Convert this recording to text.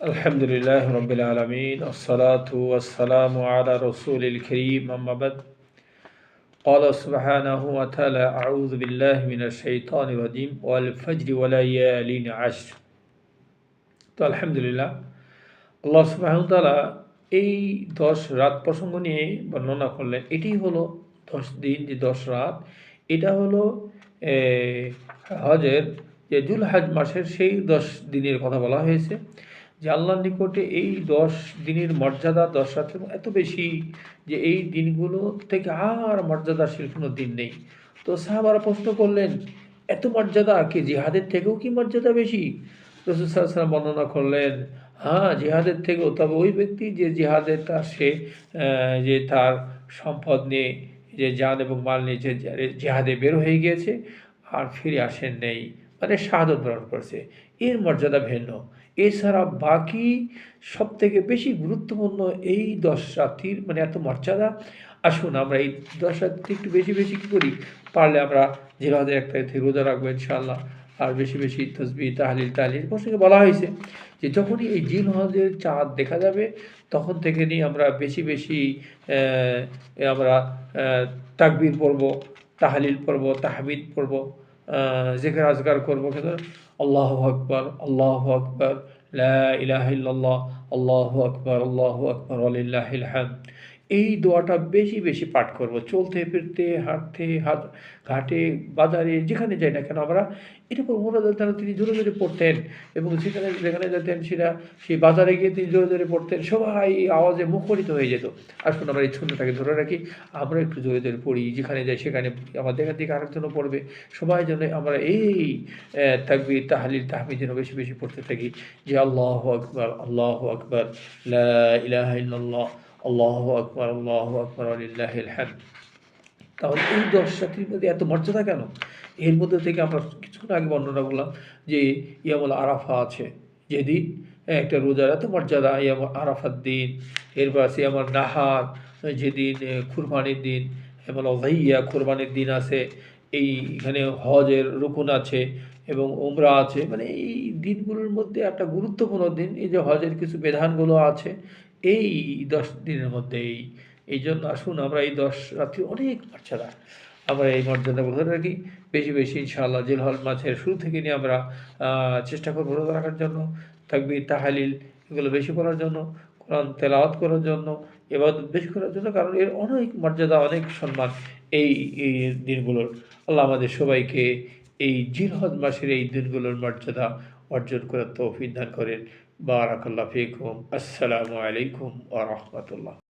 আলহামদুলিল্লাহ রব্বিল আলামিন আসসালাতু ওয়াসসালামু আলা রাসূলিল কারীম আম্মা বাদ قال سبحانه وتعالى أعوذ بالله من الشيطان الرجيم والفجر وليال عشر তো আলহামদুলিল্লাহ আল্লাহ সুবহানাহু ওয়া তাআলা এই 10 রাত প্রসঙ্গ নিয়ে বর্ণনা করলেন। এটি হলো 10 দিন যে 10 রাত, এটা হলো এ হজের যে যুলহজ মাসের সেই 10 দিনের কথা বলা হয়েছে। যে আল্লাহর নিকটে এই 10 দিনের মর্যাদা 10 রাতের এত বেশি যে এই দিনগুলো থেকে আর মর্যাদাশীল কোনো দিন নেই। তো সাহাবারা প্রশ্ন করলেন, এত মর্যাদা কি জিহাদের থেকেও কি মর্যাদা বেশি? রাসূল সাল্লাল্লাহু আলাইহি ওয়াসাল্লাম বর্ণনা করলেন, হ্যাঁ, জিহাদের থেকেও, তবে ওই ব্যক্তি যে জিহাদে তার যে তার সম্পদ নিয়ে, যে জান এবং মাল নিয়ে যে জিহাদে বের হয়ে গিয়েছে আর ফিরে আসেন নেই, মানে শাহাদত বরণ করেছে, এর মর্যাদা ভিন্ন। এছাড়া বাকি সবথেকে বেশি গুরুত্বপূর্ণ এই 10 রাত্রির মানে এত মর্যাদা। আসুন আমরা এই 10 রাত্রি একটু বেশি বেশি কী করি, পারলে আমরা জিহাদের 1 তারিখ থেকে রোজা রাখবো ইনশাআল্লাহ। আর বেশি বেশি তসবিহ তাহলিল প্রসঙ্গে বলা হয়েছে যে যখনই এই জিলহজের চাঁদ দেখা যাবে তখন থেকে নিয়ে আমরা বেশি বেশি আমরা তাকবীর পড়ব, তাহলিল পড়ব, তাহমিদ পড়ব, জিকির আজকার করবো, কিন্তু আল্লাহু আকবার, আল্লাহু আকবার, লা ইলাহা ইল্লাল্লাহ, আল্লাহু আকবার, আল্লাহু আকবার, ওয়ালিল্লাহিল হামদ। এই দোয়াটা বেশি বেশি পাঠ করব, চলতে ফিরতে, হাঁটতে, ঘাটে, বাজারে, যেখানে যাই না কেন আমরা এটা পড়ব। তিনি জোরে জোরে পড়তেন এবং যেখানে যেতেন সেই বাজারে গিয়ে তিনি জোরে জোরে পড়তেন, সবাই আওয়াজে মুখরিত হয়ে যেত। আসুন আমরা এই সুন্নতটাকে ধরে রাখি, আমরা একটু জোরে জোরে পড়ি, যেখানে যাই সেখানে আমার দেখা দিকে আরেকজনও পড়বে, সবাই যেন আমরা এই তাকবীর তাহলিল তাহমিদ যেন বেশি বেশি পড়তে থাকি যে আল্লাহু আকবার, আল্লাহু আকবার, লা ইলাহা ইল্লাল্লাহ, আল্লাহু আকবার, আল্লাহু আকবার, ওয়ালিল্লাহিল হামদ। তাহলে এই 10 রাত্রির মধ্যে এত মর্যাদা কেন? এর মধ্যে থেকে আমরা কিছুক্ষণ আগে বর্ণনা করলাম যে ইয়ামুল আরাফা আছে, যেদিন একটা রোজার এত মর্যাদা, ইয়ামুল আরাফার দিন। এরপর আছে ইয়ামুল নাহার, যেদিন কুরবানির দিন, ইয়ামুল উযাইয়া কুরবানির দিন আছে। এইখানে হজের রুকুন আছে এবং উমরা আছে, মানে এই দিনগুলোর মধ্যে একটা গুরুত্বপূর্ণ দিন। এই যে হজের কিছু বিধানগুলো আছে এই 10 দিনের মধ্যেই। এই জন্য আসুন আমরা এই 10 রাত্রি অনেক মর্যাদা, আমরা এই মর্যাদাগুলো ধরে রাখি বেশি বেশি ইনশাআল্লাহ। জিলহজ মাসের শুরু থেকে নিয়ে আমরা চেষ্টা করবো রোজা রাখার জন্য, তাকবীর তাহলিল এগুলো বেশি করার জন্য, কোরআন তেলাওয়াত করার জন্য, ইবাদত বেশি করার জন্য, কারণ এর অনেক মর্যাদা, অনেক সম্মান এই এই দিনগুলোর। আল্লাহ আমাদের সবাইকে এই জিলহজ মাসের এই দিনগুলোর মর্যাদা অর্জন করার তৌফিক দান করেন। বারাকাল্লাহু ফিকুম। আসসালামু আলাইকুম ওয়া রাহমাতুল্লাহ।